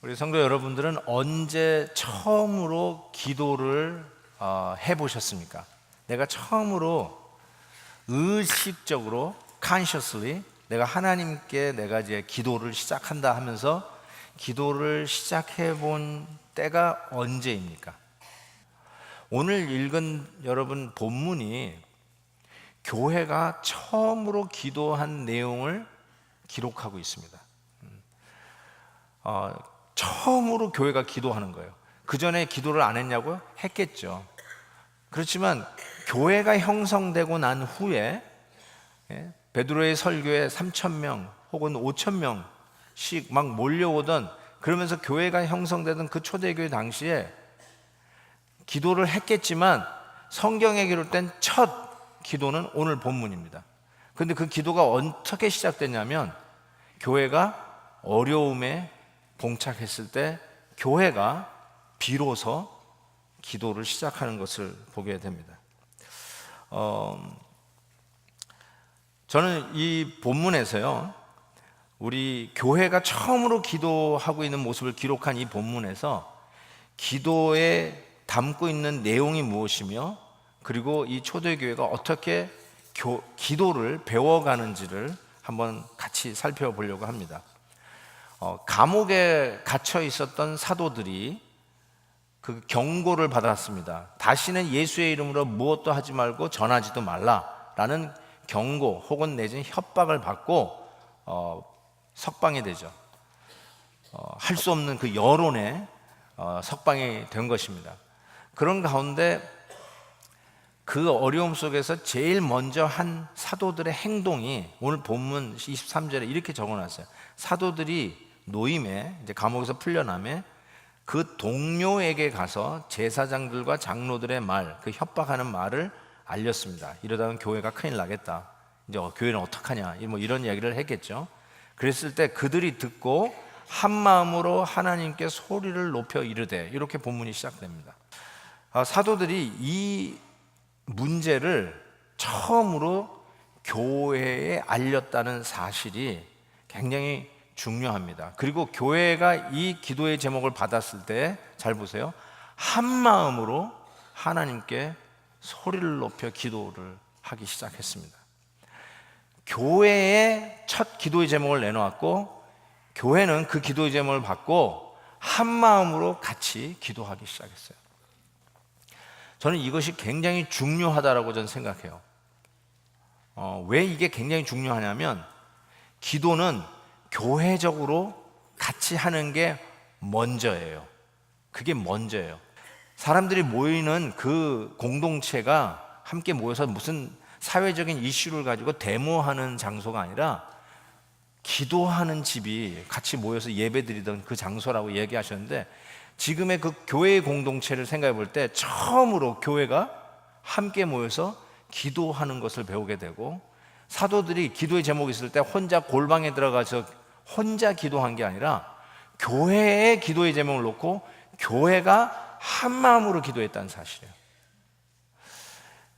우리 성도 여러분들은 언제 처음으로 기도를 해보셨습니까? 내가 처음으로 의식적으로 consciously 내가 하나님께 내가 이제 기도를 시작한다 하면서 기도를 시작해 본 때가 언제입니까? 오늘 읽은 여러분 본문이 교회가 처음으로 기도한 내용을 기록하고 있습니다. 처음으로 교회가 기도하는 거예요. 그 전에 기도를 안 했냐고요? 했겠죠. 그렇지만 교회가 형성되고 난 후에 베드로의 설교에 3,000명 혹은 5,000명씩 막 몰려오던, 그러면서 교회가 형성되던 그 초대교회 당시에 기도를 했겠지만 성경에 기록된 첫 기도는 오늘 본문입니다. 그런데 그 기도가 어떻게 시작됐냐면 교회가 어려움에 봉착했을 때 교회가 비로소 기도를 시작하는 것을 보게 됩니다. 저는 이 본문에서요, 우리 교회가 처음으로 기도하고 있는 모습을 기록한 이 본문에서 기도에 담고 있는 내용이 무엇이며, 그리고 이 초대교회가 어떻게 기도를 배워가는지를 한번 같이 살펴보려고 합니다. 감옥에 갇혀 있었던 사도들이 그 경고를 받았습니다. 다시는 예수의 이름으로 무엇도 하지 말고 전하지도 말라라는 경고 혹은 내지는 협박을 받고 석방이 되죠. 할 수 없는 그 여론에 석방이 된 것입니다. 그런 가운데 그 어려움 속에서 제일 먼저 한 사도들의 행동이 오늘 본문 23절에 이렇게 적어놨어요. 사도들이 노임에, 이제 감옥에서 풀려남에 그 동료에게 가서 제사장들과 장로들의 말, 그 협박하는 말을 알렸습니다. 이러다가 교회가 큰일 나겠다, 이제 교회는 어떡하냐, 뭐 이런 이야기를 했겠죠. 그랬을 때 그들이 듣고 한 마음으로 하나님께 소리를 높여 이르되, 이렇게 본문이 시작됩니다. 사도들이 이 문제를 처음으로 교회에 알렸다는 사실이 굉장히 중요합니다. 그리고 교회가 이 기도의 제목을 받았을 때 잘 보세요. 한 마음으로 하나님께 소리를 높여 기도를 하기 시작했습니다. 교회의 첫 기도의 제목을 내놓았고, 교회는 그 기도의 제목을 받고 한 마음으로 같이 기도하기 시작했어요. 저는 이것이 굉장히 중요하다라고 저는 생각해요. 왜 이게 굉장히 중요하냐면, 기도는 교회적으로 같이 하는 게 먼저예요. 그게 먼저예요. 사람들이 모이는 그 공동체가 함께 모여서 무슨 사회적인 이슈를 가지고 데모하는 장소가 아니라 기도하는 집이 같이 모여서 예배드리던 그 장소라고 얘기하셨는데, 지금의 그 교회의 공동체를 생각해 볼 때 처음으로 교회가 함께 모여서 기도하는 것을 배우게 되고, 사도들이 기도의 제목이 있을 때 혼자 골방에 들어가서 혼자 기도한 게 아니라 교회의 기도의 제목을 놓고 교회가 한 마음으로 기도했다는 사실이에요.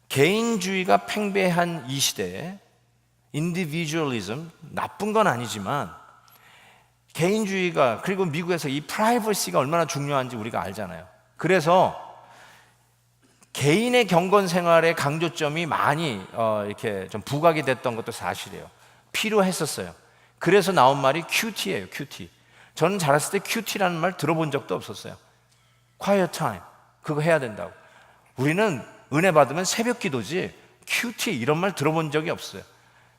개인주의가 팽배한 이 시대에 인디비주얼리즘, 나쁜 건 아니지만 개인주의가, 그리고 미국에서 이 프라이버시가 얼마나 중요한지 우리가 알잖아요. 그래서 개인의 경건 생활의 강조점이 많이 이렇게 좀 부각이 됐던 것도 사실이에요. 필요했었어요. 그래서 나온 말이 큐티예요. 큐티. 저는 자랐을 때 큐티라는 말 들어본 적도 없었어요. quiet time, 그거 해야 된다고. 우리는 은혜 받으면 새벽 기도지 큐티 이런 말 들어본 적이 없어요.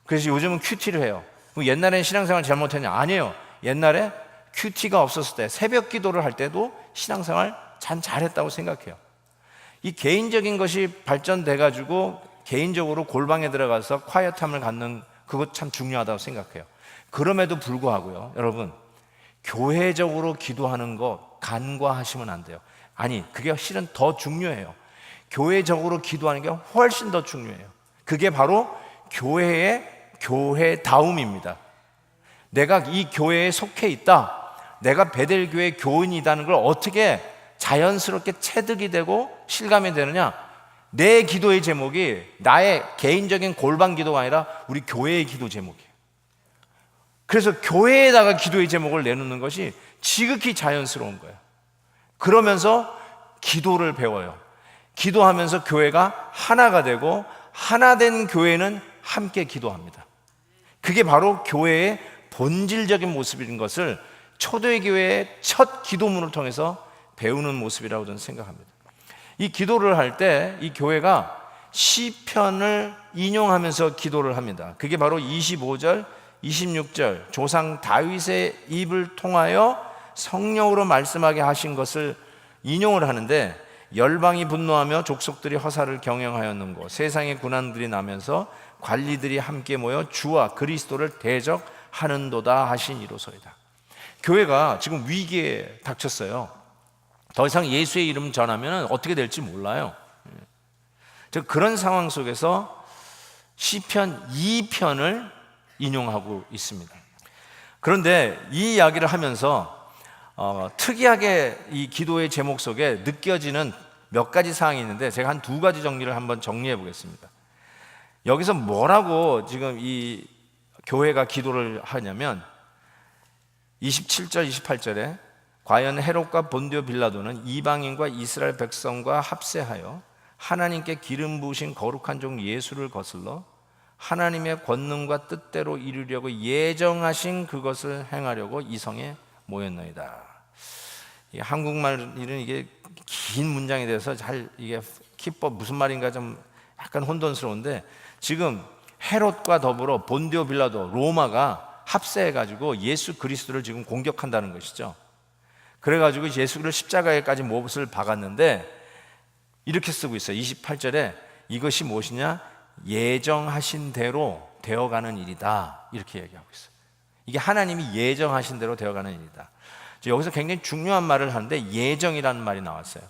그래서 요즘은 큐티를 해요. 옛날엔 신앙생활 잘못했냐? 아니에요. 옛날에 큐티가 없었을 때 새벽 기도를 할 때도 신앙생활 참 잘했다고 생각해요. 이 개인적인 것이 발전돼 가지고 개인적으로 골방에 들어가서 quiet함을 갖는 그것 참 중요하다고 생각해요. 그럼에도 불구하고요, 여러분, 교회적으로 기도하는 거 간과하시면 안 돼요. 아니, 그게 실은 더 중요해요. 교회적으로 기도하는 게 훨씬 더 중요해요. 그게 바로 교회의 교회다움입니다. 내가 이 교회에 속해 있다, 내가 베델교회 교인이라는 걸 어떻게 자연스럽게 체득이 되고 실감이 되느냐? 내 기도의 제목이 나의 개인적인 골방 기도가 아니라 우리 교회의 기도 제목이에요. 그래서 교회에다가 기도의 제목을 내놓는 것이 지극히 자연스러운 거예요. 그러면서 기도를 배워요. 기도하면서 교회가 하나가 되고 하나 된 교회는 함께 기도합니다. 그게 바로 교회의 본질적인 모습인 것을 초대교회의 첫 기도문을 통해서 배우는 모습이라고 저는 생각합니다. 이 기도를 할 때 이 교회가 시편을 인용하면서 기도를 합니다. 그게 바로 25절, 26절 조상 다윗의 입을 통하여 성령으로 말씀하게 하신 것을 인용을 하는데, 열방이 분노하며 족속들이 허사를 경영하였는고 세상의 군왕들이 나면서 관리들이 함께 모여 주와 그리스도를 대적하는도다 하신 이로소이다. 교회가 지금 위기에 닥쳤어요. 더 이상 예수의 이름 전하면 어떻게 될지 몰라요. 그런 상황 속에서 시편 2편을 인용하고 있습니다. 그런데 이 이야기를 하면서 특이하게 이 기도의 제목 속에 느껴지는 몇 가지 사항이 있는데, 제가 한 두 가지 정리를 한번 정리해 보겠습니다. 여기서 뭐라고 지금 이 교회가 기도를 하냐면 27절 28절에 과연 헤롯과 본디오 빌라도는 이방인과 이스라엘 백성과 합세하여 하나님께 기름 부으신 거룩한 종 예수를 거슬러 하나님의 권능과 뜻대로 이루려고 예정하신 그것을 행하려고 이성에 모였나이다. 한국말은 이게 긴 문장에 대해서 잘 이게 기법 무슨 말인가 좀 약간 혼돈스러운데, 지금 헤롯과 더불어 본디오 빌라도 로마가 합세해가지고 예수 그리스도를 지금 공격한다는 것이죠. 그래가지고 예수를 십자가에까지 못을 박았는데 이렇게 쓰고 있어요. 28절에 이것이 무엇이냐? 예정하신 대로 되어가는 일이다, 이렇게 얘기하고 있어요. 이게 하나님이 예정하신 대로 되어가는 일이다. 여기서 굉장히 중요한 말을 하는데 예정이라는 말이 나왔어요.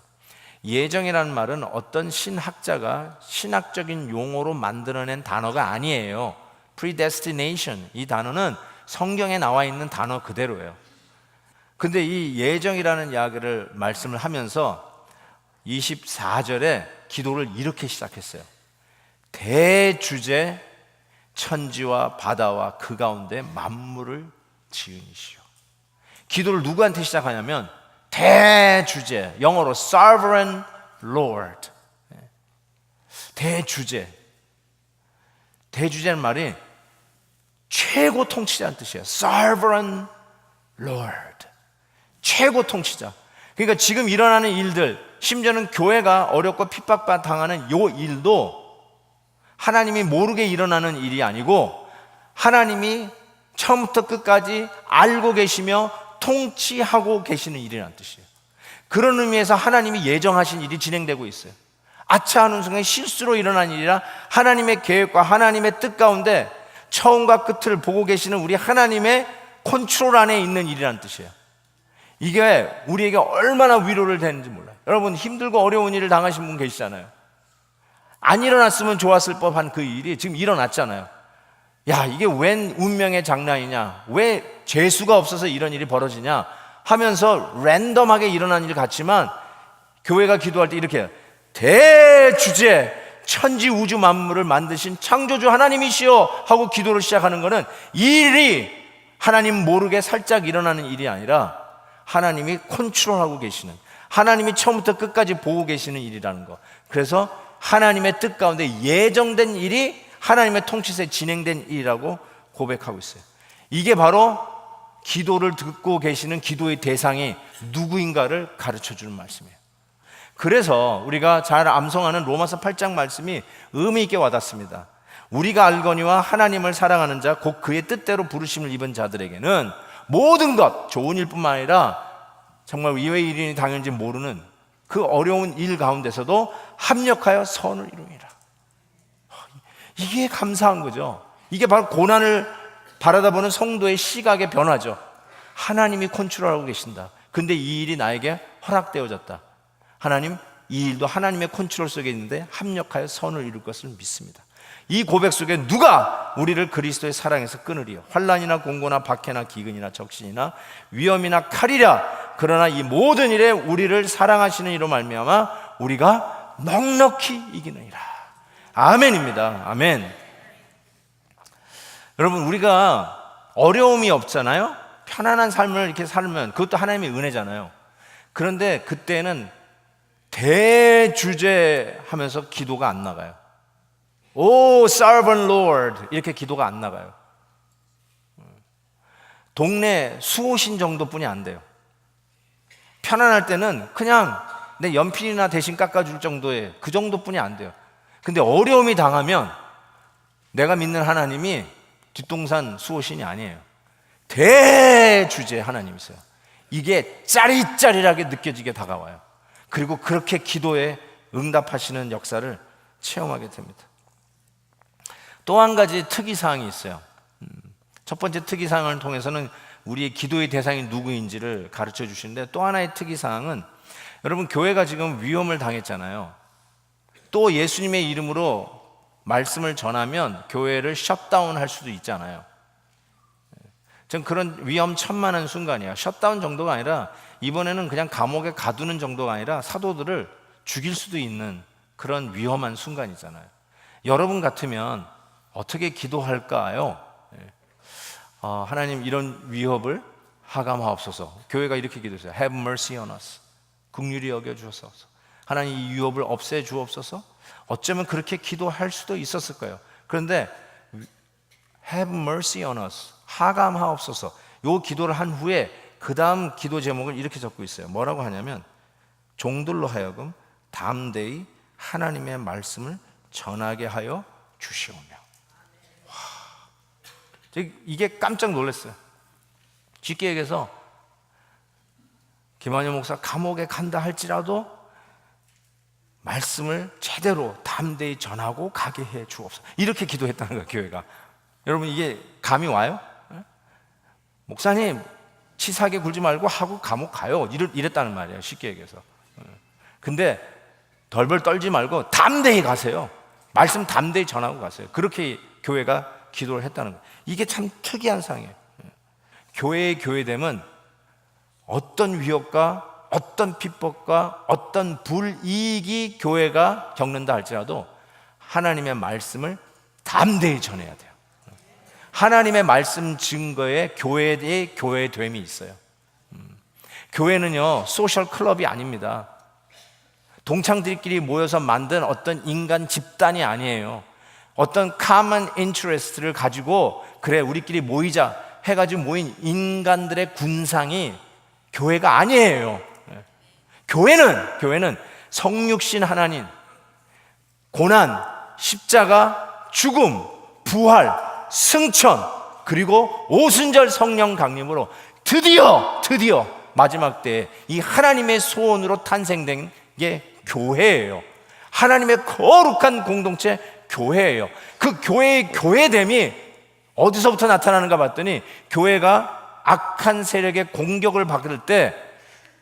예정이라는 말은 어떤 신학자가 신학적인 용어로 만들어낸 단어가 아니에요. predestination, 이 단어는 성경에 나와 있는 단어 그대로예요. 근데 이 예정이라는 이야기를 말씀을 하면서 24절에 기도를 이렇게 시작했어요. 대주제 천지와 바다와 그 가운데 만물을 지으시오. 기도를 누구한테 시작하냐면 대주제, 영어로 Sovereign Lord. 대주제는 말이 최고 통치자는 뜻이에요. Sovereign Lord, 최고 통치자. 그러니까 지금 일어나는 일들, 심지어는 교회가 어렵고 핍박당하는 이 일도 하나님이 모르게 일어나는 일이 아니고 하나님이 처음부터 끝까지 알고 계시며 통치하고 계시는 일이라는 뜻이에요. 그런 의미에서 하나님이 예정하신 일이 진행되고 있어요. 아차 하는 순간 실수로 일어난 일이라 하나님의 계획과 하나님의 뜻 가운데 처음과 끝을 보고 계시는 우리 하나님의 컨트롤 안에 있는 일이라는 뜻이에요. 이게 우리에게 얼마나 위로를 되는지 몰라요. 여러분, 힘들고 어려운 일을 당하신 분 계시잖아요. 안 일어났으면 좋았을 법한 그 일이 지금 일어났잖아요. 야, 이게 웬 운명의 장난이냐, 왜 재수가 없어서 이런 일이 벌어지냐 하면서 랜덤하게 일어난 일 같지만, 교회가 기도할 때 이렇게 해요. 대주제 천지 우주 만물을 만드신 창조주 하나님이시여 하고 기도를 시작하는 것은 이 일이 하나님 모르게 살짝 일어나는 일이 아니라 하나님이 컨트롤하고 계시는, 하나님이 처음부터 끝까지 보고 계시는 일이라는 것. 그래서 하나님의 뜻 가운데 예정된 일이 하나님의 통치에 진행된 일이라고 고백하고 있어요. 이게 바로 기도를 듣고 계시는 기도의 대상이 누구인가를 가르쳐주는 말씀이에요. 그래서 우리가 잘 암송하는 로마서 8장 말씀이 의미 있게 와닿습니다. 우리가 알거니와 하나님을 사랑하는 자 곧 그의 뜻대로 부르심을 입은 자들에게는 모든 것, 좋은 일뿐만 아니라 정말 왜 일인지 당연히 모르는 그 어려운 일 가운데서도 합력하여 선을 이루니라. 이게 감사한 거죠. 이게 바로 고난을 바라다보는 성도의 시각의 변화죠. 하나님이 컨트롤하고 계신다. 근데 이 일이 나에게 허락되어졌다. 하나님, 이 일도 하나님의 컨트롤 속에 있는데 합력하여 선을 이룰 것을 믿습니다. 이 고백 속에 누가 우리를 그리스도의 사랑에서 끊으리요? 환난이나 공고나 박해나 기근이나 적신이나 위험이나 칼이라. 그러나 이 모든 일에 우리를 사랑하시는 이로 말미암아 우리가 넉넉히 이기느니라. 아멘입니다. 아멘. 여러분, 우리가 어려움이 없잖아요. 편안한 삶을 이렇게 살면 그것도 하나님의 은혜잖아요. 그런데 그때는 대주제 하면서 기도가 안 나가요. 오, servant Lord 이렇게 기도가 안 나가요. 동네 수호신 정도뿐이 안 돼요. 편안할 때는 그냥 내 연필이나 대신 깎아줄 정도의 그 정도뿐이 안 돼요. 근데 어려움이 당하면 내가 믿는 하나님이 뒷동산 수호신이 아니에요. 대주제 하나님이세요. 이게 짜릿짜릿하게 느껴지게 다가와요. 그리고 그렇게 기도에 응답하시는 역사를 체험하게 됩니다. 또 한 가지 특이사항이 있어요. 첫 번째 특이사항을 통해서는 우리의 기도의 대상이 누구인지를 가르쳐 주시는데, 또 하나의 특이사항은 여러분, 교회가 지금 위험을 당했잖아요. 또 예수님의 이름으로 말씀을 전하면 교회를 셧다운 할 수도 있잖아요. 전 그런 위험천만한 순간이야. 셧다운 정도가 아니라 이번에는 그냥 감옥에 가두는 정도가 아니라 사도들을 죽일 수도 있는 그런 위험한 순간이잖아요. 여러분 같으면 어떻게 기도할까요? 하나님, 이런 위협을 하감하옵소서. 교회가 이렇게 기도했어요. Have mercy on us. 긍휼히 여겨주옵소서. 하나님, 이 위협을 없애주옵소서. 어쩌면 그렇게 기도할 수도 있었을 거예요. 그런데 Have mercy on us. 하감하옵소서. 요 기도를 한 후에 그 다음 기도 제목을 이렇게 적고 있어요. 뭐라고 하냐면, 종들로 하여금 담대히 하나님의 말씀을 전하게 하여 주시오며. 와, 이게 깜짝 놀랐어요. 쉽게 얘기해서 김한효 목사 감옥에 간다 할지라도 말씀을 제대로 담대히 전하고 가게 해 주옵소서. 이렇게 기도했다는 거예요, 교회가. 여러분, 이게 감이 와요? 목사님, 치사하게 굴지 말고 하고 감옥 가요. 이랬다는 말이에요, 쉽게 얘기해서. 근데 덜벌 떨지 말고 담대히 가세요. 말씀 담대히 전하고 가세요. 그렇게 교회가 기도를 했다는 거예요. 이게 참 특이한 상황이에요. 교회의 교회됨은 어떤 위협과 어떤 핍박과 어떤 불이익이 교회가 겪는다 할지라도 하나님의 말씀을 담대히 전해야 돼요. 하나님의 말씀 증거에 교회의 교회됨이 있어요. 교회는요, 소셜 클럽이 아닙니다. 동창들끼리 모여서 만든 어떤 인간 집단이 아니에요. 어떤 common interest를 가지고 그래 우리끼리 모이자 해가지고 모인 인간들의 군상이 교회가 아니에요. 교회는 성육신 하나님, 고난, 십자가, 죽음, 부활, 승천, 그리고 오순절 성령 강림으로 드디어 마지막 때에 이 하나님의 소원으로 탄생된 게 교회예요. 하나님의 거룩한 공동체 교회예요. 그 교회의 교회됨이 어디서부터 나타나는가 봤더니, 교회가 악한 세력의 공격을 받을 때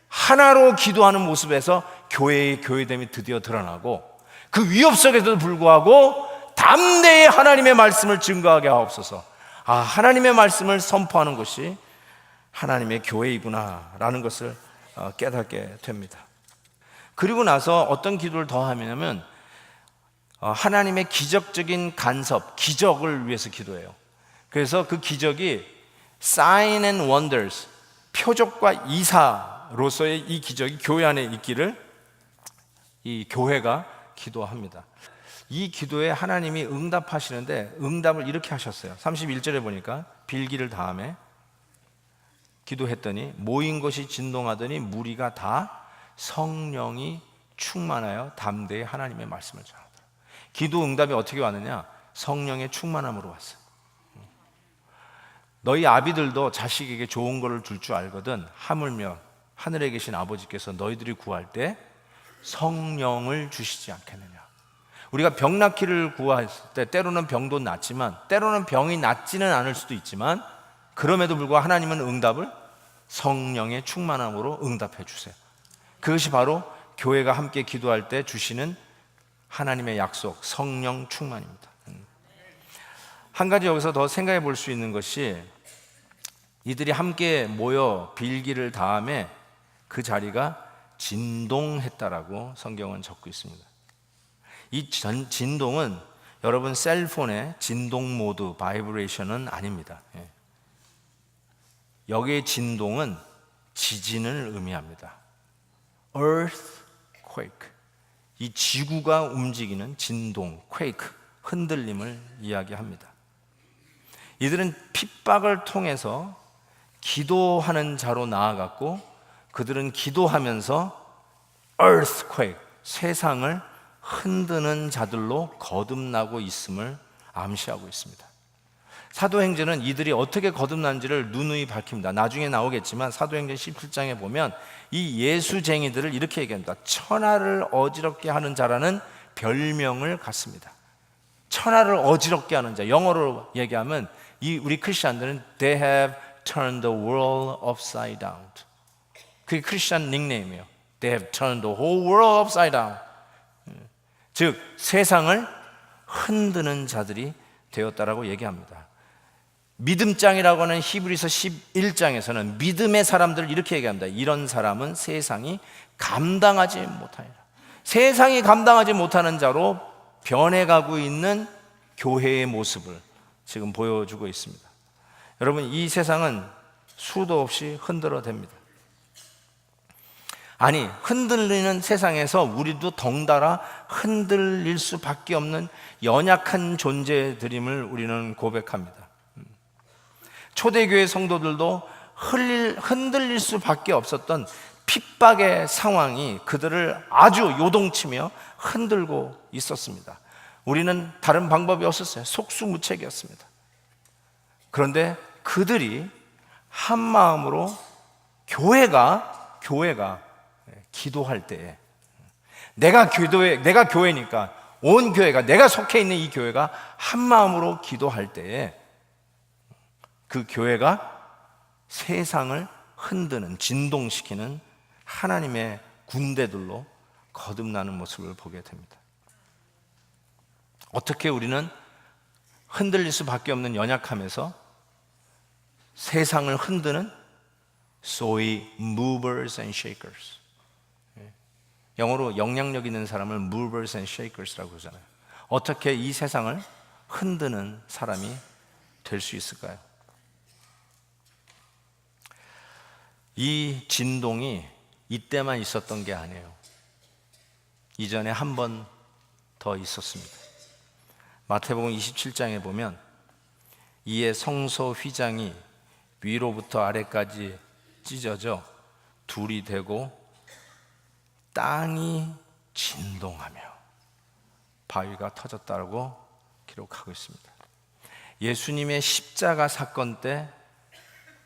하나로 기도하는 모습에서 교회의 교회됨이 드디어 드러나고, 그 위협 속에서도 불구하고 담대히 하나님의 말씀을 증거하게 하옵소서. 아, 하나님의 말씀을 선포하는 것이 하나님의 교회이구나라는 것을 깨닫게 됩니다. 그리고 나서 어떤 기도를 더 하냐면, 하나님의 기적적인 간섭, 기적을 위해서 기도해요. 그래서 그 기적이 sign and wonders, 표적과 이사로서의 이 기적이 교회 안에 있기를 이 교회가 기도합니다. 이 기도에 하나님이 응답하시는데, 응답을 이렇게 하셨어요. 31절에 보니까 빌기를 다음에 기도했더니 모인 것이 진동하더니 무리가 다 성령이 충만하여 담대히 하나님의 말씀을 전하더라. 기도 응답이 어떻게 왔느냐? 성령의 충만함으로 왔어요. 너희 아비들도 자식에게 좋은 것을 줄 줄 알거든 하물며 하늘에 계신 아버지께서 너희들이 구할 때 성령을 주시지 않겠느냐. 우리가 병 낫기를 구했을 때 때로는 병도 낫지만 때로는 병이 낫지는 않을 수도 있지만, 그럼에도 불구하고 하나님은 응답을 성령의 충만함으로 응답해 주세요. 그것이 바로 교회가 함께 기도할 때 주시는 하나님의 약속, 성령 충만입니다. 한 가지 여기서 더 생각해 볼 수 있는 것이, 이들이 함께 모여 빌기를 다음에 그 자리가 진동했다라고 성경은 적고 있습니다. 이 진동은 여러분 셀폰의 진동 모드 바이브레이션은 아닙니다. 여기의 진동은 지진을 의미합니다. earthquake, 이 지구가 움직이는 진동, quake, 흔들림을 이야기합니다. 이들은 핍박을 통해서 기도하는 자로 나아갔고, 그들은 기도하면서 earthquake, 세상을 흔드는 자들로 거듭나고 있음을 암시하고 있습니다. 사도행전은 이들이 어떻게 거듭난지를 누누이 밝힙니다. 나중에 나오겠지만 사도행전 17장에 보면 이 예수쟁이들을 이렇게 얘기합니다. 천하를 어지럽게 하는 자라는 별명을 갖습니다. 천하를 어지럽게 하는 자, 영어로 얘기하면 우리 크리스천들은 They have turned the world upside down. 그게 크리스천 닉네임이에요. They have turned the whole world upside down. 즉 세상을 흔드는 자들이 되었다라고 얘기합니다. 믿음장이라고 하는 히브리서 11장에서는 믿음의 사람들을 이렇게 얘기합니다. 이런 사람은 세상이 감당하지 못하리라. 세상이 감당하지 못하는 자로 변해가고 있는 교회의 모습을 지금 보여주고 있습니다. 여러분, 이 세상은 수도 없이 흔들어댑니다. 아니, 흔들리는 세상에서 우리도 덩달아 흔들릴 수밖에 없는 연약한 존재들임을 우리는 고백합니다. 초대교회 성도들도 흔들릴 수밖에 없었던 핍박의 상황이 그들을 아주 요동치며 흔들고 있었습니다. 우리는 다른 방법이 없었어요. 속수무책이었습니다. 그런데 그들이 한 마음으로 교회가 기도할 때에, 내가 교회니까 온 교회가, 내가 속해 있는 이 교회가 한 마음으로 기도할 때에 그 교회가 세상을 흔드는, 진동시키는 하나님의 군대들로 거듭나는 모습을 보게 됩니다. 어떻게 우리는 흔들릴 수밖에 없는 연약함에서 세상을 흔드는 소위 movers and shakers, 영어로 영향력 있는 사람을 movers and shakers라고 그러잖아요. 어떻게 이 세상을 흔드는 사람이 될 수 있을까요? 이 진동이 이때만 있었던 게 아니에요. 이전에 한 번 더 있었습니다. 마태복음 27장에 보면 이에 성소 휘장이 위로부터 아래까지 찢어져 둘이 되고 땅이 진동하며 바위가 터졌다고 기록하고 있습니다. 예수님의 십자가 사건 때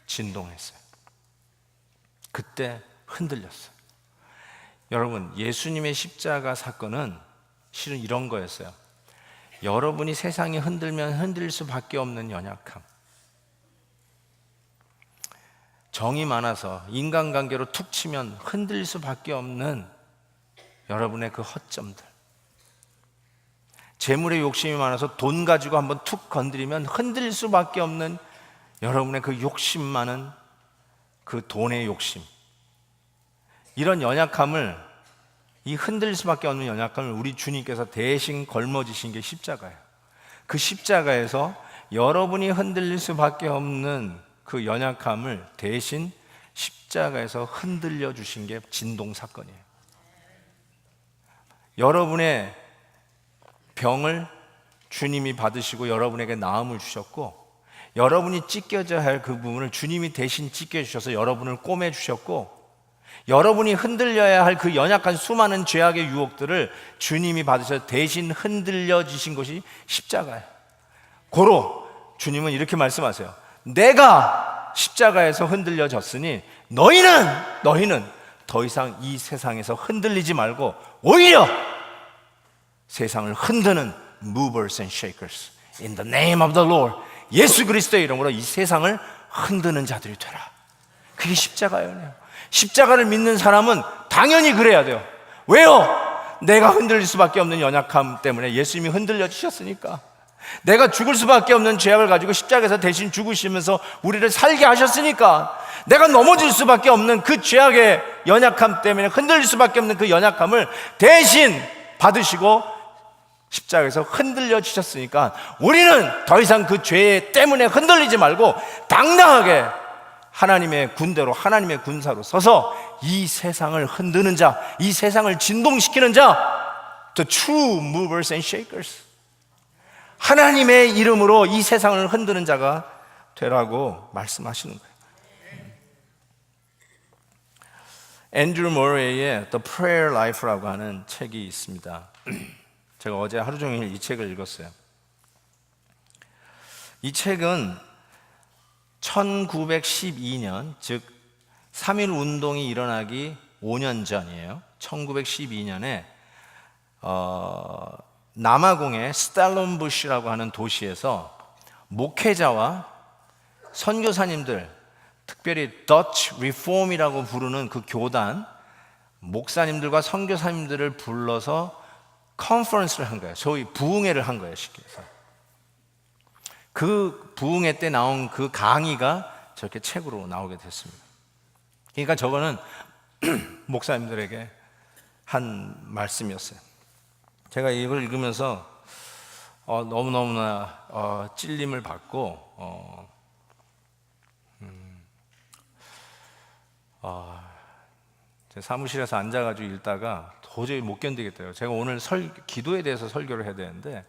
진동했어요. 그때 흔들렸어요. 여러분, 예수님의 십자가 사건은 실은 이런 거였어요. 여러분이 세상이 흔들면 흔들릴 수밖에 없는 연약함, 정이 많아서 인간관계로 툭 치면 흔들릴 수밖에 없는 여러분의 그 허점들, 재물의 욕심이 많아서 돈 가지고 한번 툭 건드리면 흔들릴 수밖에 없는 여러분의 그 욕심 많은 그 돈의 욕심, 이런 연약함을, 이 흔들릴 수밖에 없는 연약함을 우리 주님께서 대신 걸머지신 게 십자가예요. 그 십자가에서 여러분이 흔들릴 수밖에 없는 그 연약함을 대신 십자가에서 흔들려 주신 게 진동 사건이에요. 여러분의 병을 주님이 받으시고 여러분에게 나음을 주셨고, 여러분이 찢겨져야 할 그 부분을 주님이 대신 찢겨주셔서 여러분을 꼬매주셨고, 여러분이 흔들려야 할 그 연약한 수많은 죄악의 유혹들을 주님이 받으셔서 대신 흔들려 주신 것이 십자가예요. 고로 주님은 이렇게 말씀하세요. 내가 십자가에서 흔들려졌으니 너희는 더 이상 이 세상에서 흔들리지 말고 오히려 세상을 흔드는 movers and shakers in the name of the Lord, 예수 그리스도의 이름으로 이 세상을 흔드는 자들이 되라. 그게 십자가예요. 십자가를 믿는 사람은 당연히 그래야 돼요. 왜요? 내가 흔들릴 수밖에 없는 연약함 때문에 예수님이 흔들려 주셨으니까. 내가 죽을 수밖에 없는 죄악을 가지고 십자가에서 대신 죽으시면서 우리를 살게 하셨으니까. 내가 넘어질 수밖에 없는 그 죄악의 연약함 때문에 흔들릴 수밖에 없는 그 연약함을 대신 받으시고 십자가에서 흔들려 주셨으니까 우리는 더 이상 그 죄 때문에 흔들리지 말고 당당하게 하나님의 군대로, 하나님의 군사로 서서 이 세상을 흔드는 자, 이 세상을 진동시키는 자, the true movers and shakers, 하나님의 이름으로 이 세상을 흔드는 자가 되라고 말씀하시는 거예요. 앤드류 모레이의 The Prayer Life라고 하는 책이 있습니다. 제가 어제 하루 종일 이 책을 읽었어요. 이 책은 1912년, 즉 3.1 운동이 일어나기 5년 전이에요. 1912년에 남아공의 스텔론부시라고 하는 도시에서 목회자와 선교사님들, 특별히 Dutch Reform이라고 부르는 그 교단 목사님들과 선교사님들을 불러서 컨퍼런스를 한 거예요. 소위 부흥회를 한 거예요, 쉽게 해서. 그 부흥회 때 나온 그 강의가 저렇게 책으로 나오게 됐습니다. 그러니까 저거는 목사님들에게 한 말씀이었어요. 제가 이걸 읽으면서 너무너무나 찔림을 받고 제 사무실에서 앉아가지고 읽다가 도저히 못 견디겠더라고요. 제가 오늘 기도에 대해서 설교를 해야 되는데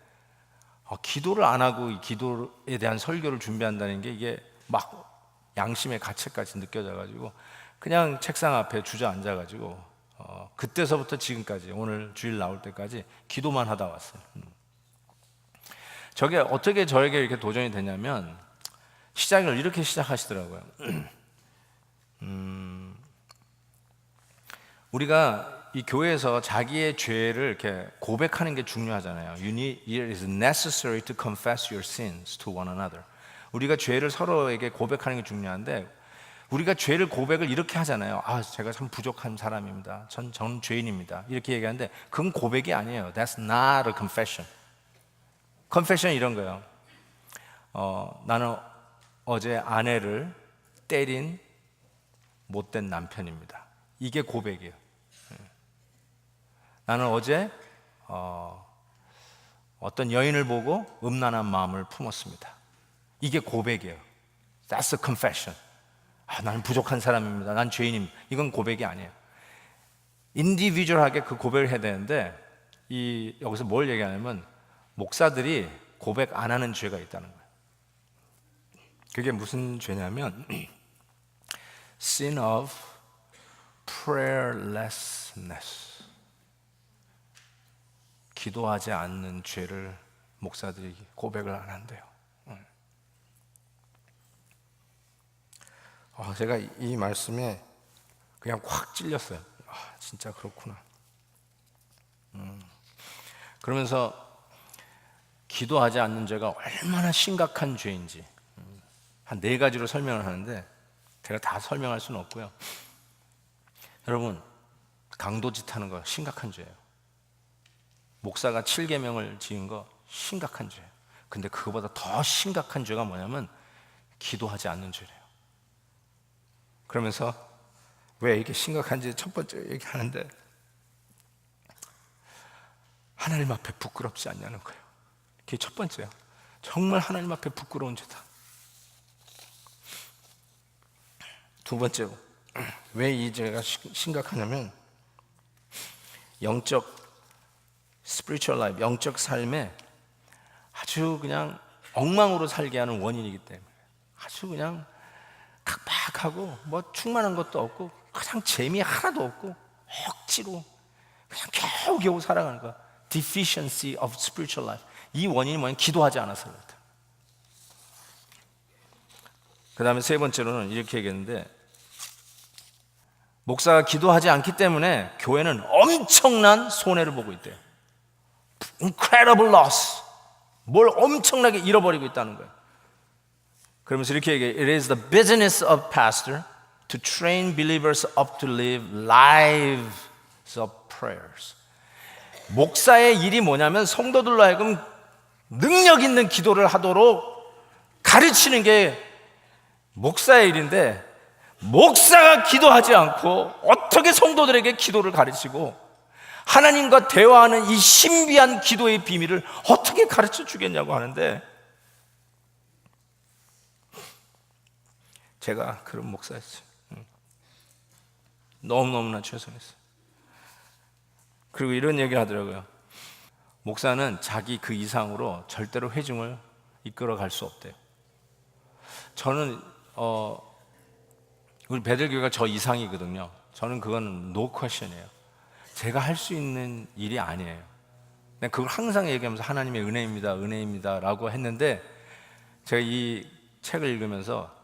기도를 안 하고 이 기도에 대한 설교를 준비한다는 게 이게 막 양심의 가책까지 느껴져가지고 그냥 책상 앞에 주저앉아가지고 그때서부터 지금까지 오늘 주일 나올 때까지 기도만 하다 왔어요. 저게 어떻게 저에게 이렇게 도전이 되냐면 시작을 이렇게 시작하시더라고요. 우리가 이 교회에서 자기의 죄를 이렇게 고백하는 게 중요하잖아요. It is necessary to confess your sins to one another. 우리가 죄를 서로에게 고백하는 게 중요한데 우리가 죄를 고백을 이렇게 하잖아요. 제가 참 부족한 사람입니다. 저는 죄인입니다. 이렇게 얘기하는데 그건 고백이 아니에요. That's not a confession. confession 이런 거예요. 나는 어제 아내를 때린 못된 남편입니다. 이게 고백이에요. 나는 어제 어떤 여인을 보고 음란한 마음을 품었습니다. 이게 고백이에요. That's a confession. 나는 부족한 사람입니다. 난 죄인입니다. 이건 고백이 아니에요. 인디비주얼하게 그 고백을 해야 되는데 여기서 뭘 얘기하냐면 목사들이 고백 안 하는 죄가 있다는 거예요. 그게 무슨 죄냐면 sin of prayerlessness. 기도하지 않는 죄를 목사들이 고백을 안 한대요. 제가 이 말씀에 그냥 확 찔렸어요. 진짜 그렇구나. 그러면서 기도하지 않는 죄가 얼마나 심각한 죄인지 한 4가지로 설명을 하는데 제가 다 설명할 수는 없고요. 여러분, 강도짓 하는 거 심각한 죄예요. 목사가 7계명을 지은 거 심각한 죄예요. 근데 그거보다 더 심각한 죄가 뭐냐면 기도하지 않는 죄래요. 그러면서 왜 이게 심각한지 첫 번째 얘기하는데 하나님 앞에 부끄럽지 않냐는 거예요. 그게 첫 번째예요. 정말 하나님 앞에 부끄러운 죄다. 두 번째로 왜 이 죄가 심각하냐면 영적 spiritual life, 영적 삶에 아주 그냥 엉망으로 살게 하는 원인이기 때문에 아주 그냥 각박하고 뭐 충만한 것도 없고 그냥 재미 하나도 없고 억지로 그냥 겨우겨우 살아가는 거야. Deficiency of spiritual life. 이 원인이 뭐냐면 기도하지 않아서 그렇다. 그 다음에 세 번째로는 이렇게 얘기했는데 목사가 기도하지 않기 때문에 교회는 엄청난 손해를 보고 있대요. Incredible loss. 뭘 엄청나게 잃어버리고 있다는 거예요. 그러면서 이렇게 얘기해요. It is the business of pastor to train believers up to live lives of prayers. 목사의 일이 뭐냐면 성도들로 하여금 능력 있는 기도를 하도록 가르치는 게 목사의 일인데 목사가 기도하지 않고 어떻게 성도들에게 기도를 가르치고 하나님과 대화하는 이 신비한 기도의 비밀을 어떻게 가르쳐 주겠냐고 하는데, 제가 그런 목사였어요. 너무너무나 최선했어요. 그리고 이런 얘기 하더라고요. 목사는 자기 그 이상으로 절대로 회중을 이끌어 갈 수 없대요. 저는 우리 베들교회가 저 이상이거든요. 저는 그건 no question이에요. 제가 할 수 있는 일이 아니에요. 그냥 그걸 항상 얘기하면서 하나님의 은혜입니다, 은혜입니다 라고 했는데, 제가 이 책을 읽으면서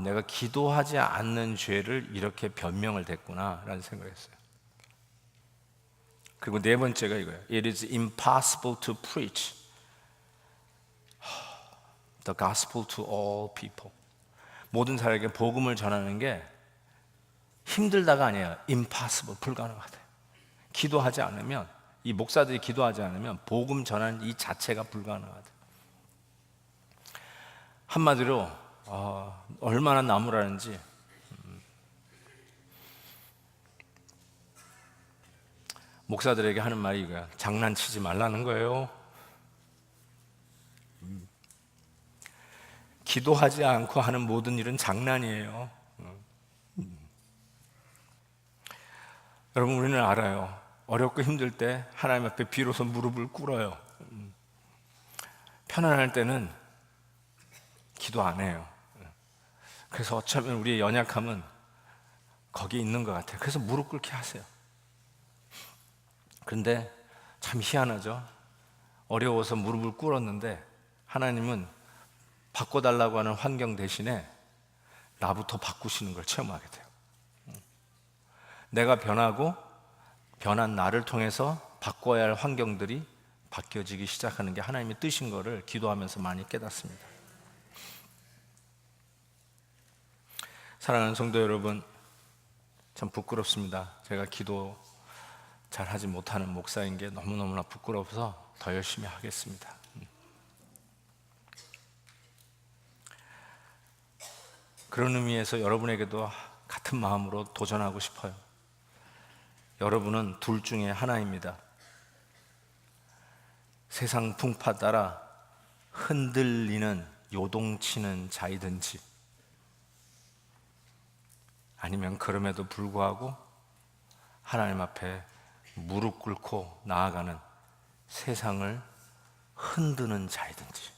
내가 기도하지 않는 죄를 이렇게 변명을 됐구나 라는 생각을 했어요. 그리고 네 번째가 이거예요. It is impossible to preach the gospel to all people. 모든 사람에게 복음을 전하는 게 힘들다가 아니에요. impossible, 불가능하다. 기도하지 않으면, 이 목사들이 기도하지 않으면 복음 전하는 이 자체가 불가능하다. 한마디로 얼마나 나무라는지, 목사들에게 하는 말이 이거야. 장난치지 말라는 거예요. 기도하지 않고 하는 모든 일은 장난이에요. 여러분, 우리는 알아요. 어렵고 힘들 때 하나님 앞에 비로소 무릎을 꿇어요. 편안할 때는 기도 안 해요. 그래서 어쩌면 우리의 연약함은 거기에 있는 것 같아요. 그래서 무릎 꿇게 하세요. 그런데 참 희한하죠. 어려워서 무릎을 꿇었는데 하나님은 바꿔달라고 하는 환경 대신에 나부터 바꾸시는 걸 체험하게 돼요. 내가 변하고 변한 나를 통해서 바꿔야 할 환경들이 바뀌어지기 시작하는 게 하나님의 뜻인 거를 기도하면서 많이 깨닫습니다. 사랑하는 성도 여러분, 참 부끄럽습니다. 제가 기도 잘 하지 못하는 목사인 게 너무너무나 부끄러워서 더 열심히 하겠습니다. 그런 의미에서 여러분에게도 같은 마음으로 도전하고 싶어요. 여러분은 둘 중에 하나입니다. 세상 풍파 따라 흔들리는 요동치는 자이든지, 아니면 그럼에도 불구하고 하나님 앞에 무릎 꿇고 나아가는 세상을 흔드는 자이든지.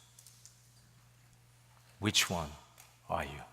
Which one are you?